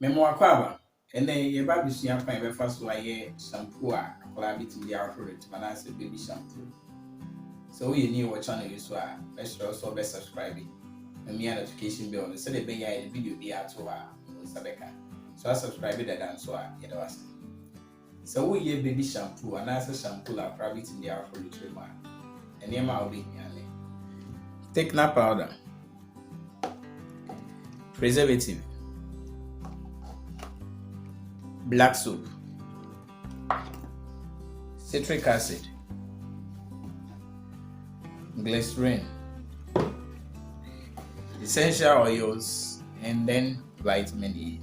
Memo akwaba. And then ye baby see a fine first why shampoo a bit in the outfit, but I said baby shampoo. So you knew what channel you saw. Let's also be subscribing. And me a notification bell. So the video be out to Sabeka. So I subscribe it and so you know. So we ye baby shampoo and I say shampoo la private in the outfit man. And the amount be here. Take nap powder. Preservative. Black soap, citric acid, glycerin, essential oils, and then vitamin E.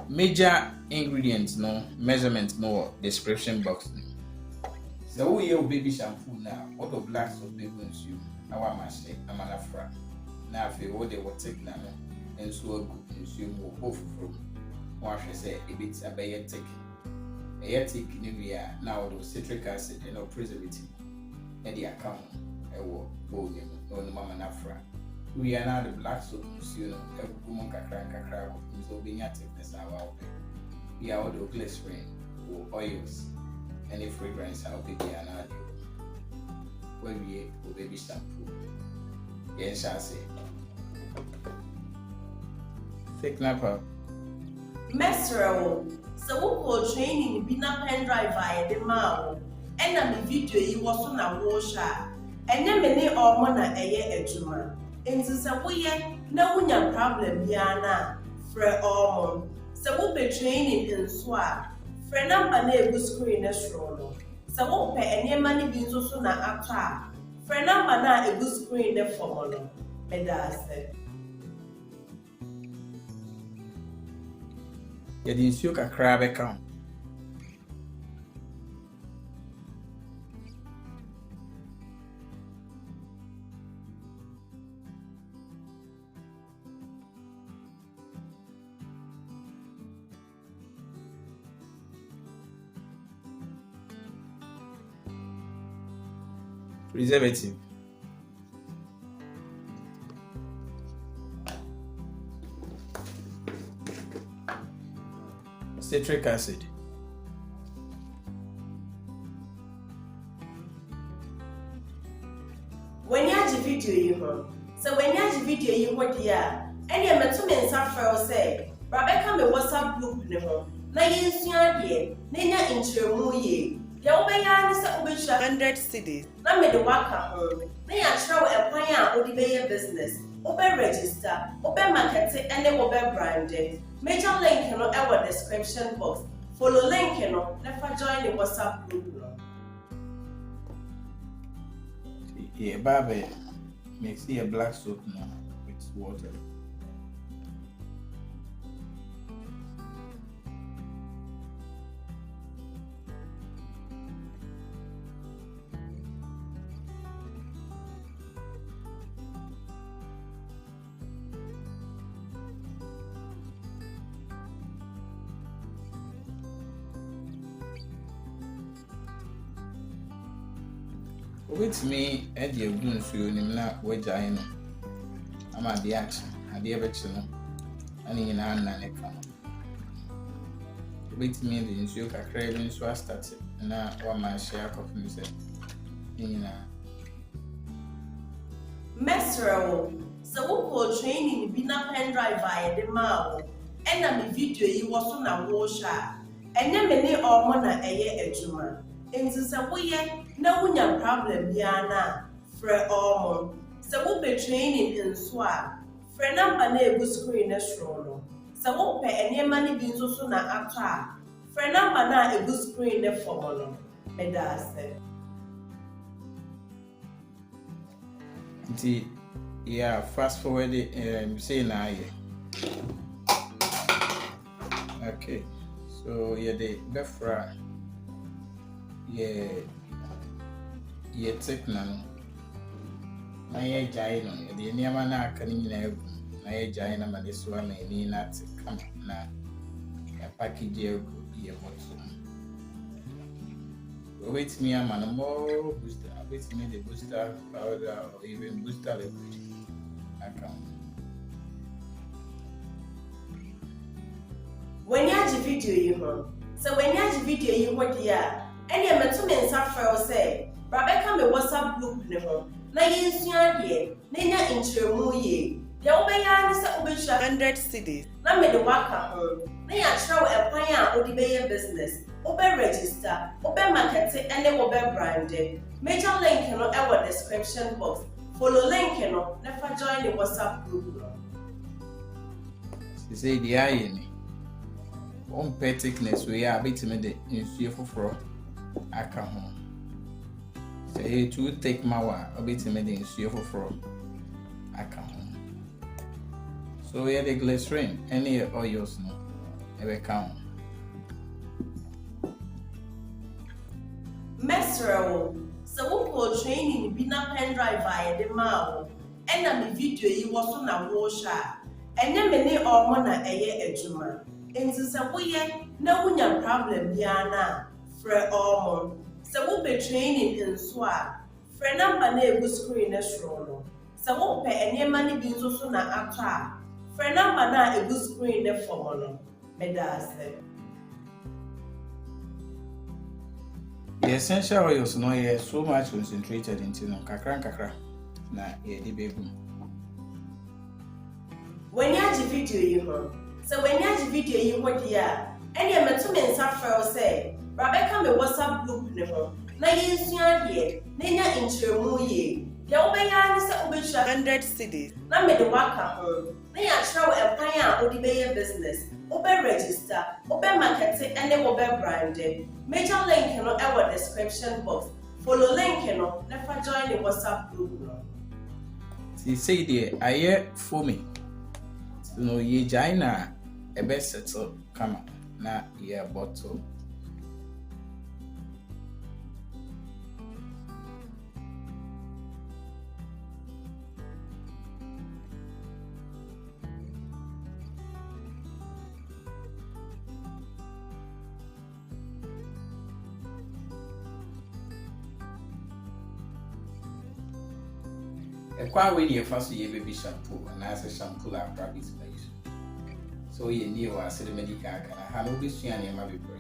Major ingredients no measurement no description box. So we have baby shampoo now. What the black soap baby consume? Now I'm actually I'm an afra. Now if you what they will take now and so good consume will both from what I say a bit a biotic. A yetic we are now the citric acid and no preservative. And the account a war volume no mama afra. We are now the black soap consume a woman crack so being at thickness our we are all the glycerin or oils. Any fragrance I'll be there now. When we will baby shampoo. Yes, I say. Thick napper. Mesro, so we call training be na pen drive via the mouth. And I'm video you was on a washer. And then many or mana a year ejuma. Into some way, no one problem, Yana. Fre ormon. So we be training in swap. Fre number ne go screen as roll. So we pay any money being so soon after. Fre number na a good screen the formula. Medase. You didn't see a crab account. Preservative. Citric acid. When you have video you so when you have video you what dear, and you met 2 men suffer say, Rebecca me WhatsApp group ne ho. Na yensua de, na nya intremu ye. Ya obeya ne se obetwa 100 cedis. Na me de waka ho. Na ya travel e kwan a odi be business. Obe register, obe market and obe branded. Major link no e wo description box. Follow link no, never join the WhatsApp group no. Yeah, Baba mix a black soap now with water. With me, Eddie Ogun, so you know where I know. I'm at the action, at the action, and in an annex. With me, the insurer craving, so I started, and now what my share of music. Mesro, so we call training be na pen drive via the mouth. And I'm video you was on a washer. And then many or mana a year ejuma. Into some way, no one problem, Yana. Fre ormon. So we be training in swap. Fre number ne go screen as roll. So we pay any money being so soon after. Fre number na a good screen the formula. Medase. Yeah, fast forward say now. Okay, so yeah, the befra. Yeah, take now. Na ye jai no, the niyama na aka ni nyina egu. Na ye jai na ma this one ni na te come na ya package egu ye moto. wait me a man more booster, wait me the booster powder or even booster liquid. Account. When you have the video you know, so when you have the video you want here, and you met 2 men suffer say, Rebecca me WhatsApp group ne ho. Na yensua de, na nya intremu ye. De obeya ne se obehua 100 cedis. Na me de waka ho. Na ya travel e kwan a odi be business. Obe register, obe market ene obe brand. Major link no e wo description box. Follow link no, na fa join the WhatsApp group no. Say the eye on pet thickness we are bit me the insuo foforo aka ho. Say to take my wa a bit me the insuo foforo aka ho. So we the glycerin any oils no e be count. Mesro, so we call training be na pen drive via the mouth. And na me video yi wo so na wo sha. Enye me ne omo na eye adwuma. Enti se wo ye na wunya problem bia na frɛ omo. Se wo be training nso a frɛ number na egu screen na shro no. Se wo pe enye ma ne bi nso so na ato a frɛ number na egu screen na form no. Me da se. The essential oils no are so much concentrated into no kakra na ye di bebu. When you have the video you know, so when you have the video you want here, and you met 2 men suffer say, Rebecca me WhatsApp group ne ho. Na yensua de, na nya intremu ye. De obeya ne se obehua 100 cedis. Na me de waka ho. Na ya travel e kwan a odi be business. Obe register, obe market ene obe brand. Major link no e wo description box. Follow link no, na fa join the WhatsApp group no. See say the aye for me. No ye jaina e be settle kama na ye bottle. Kwa we dey first ye baby shampoo and as a shampoo la rabbit place. So ye new as the medical can ha no be sua na ma be pray.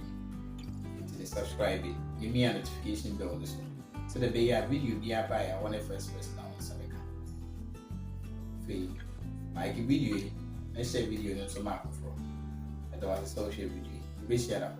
To subscribe it. Give me a notification bell this one. So the be a video be by I want first person now on Sabeka. Fe like video, let's share video no so mark for. I don't want to share video. Be share that.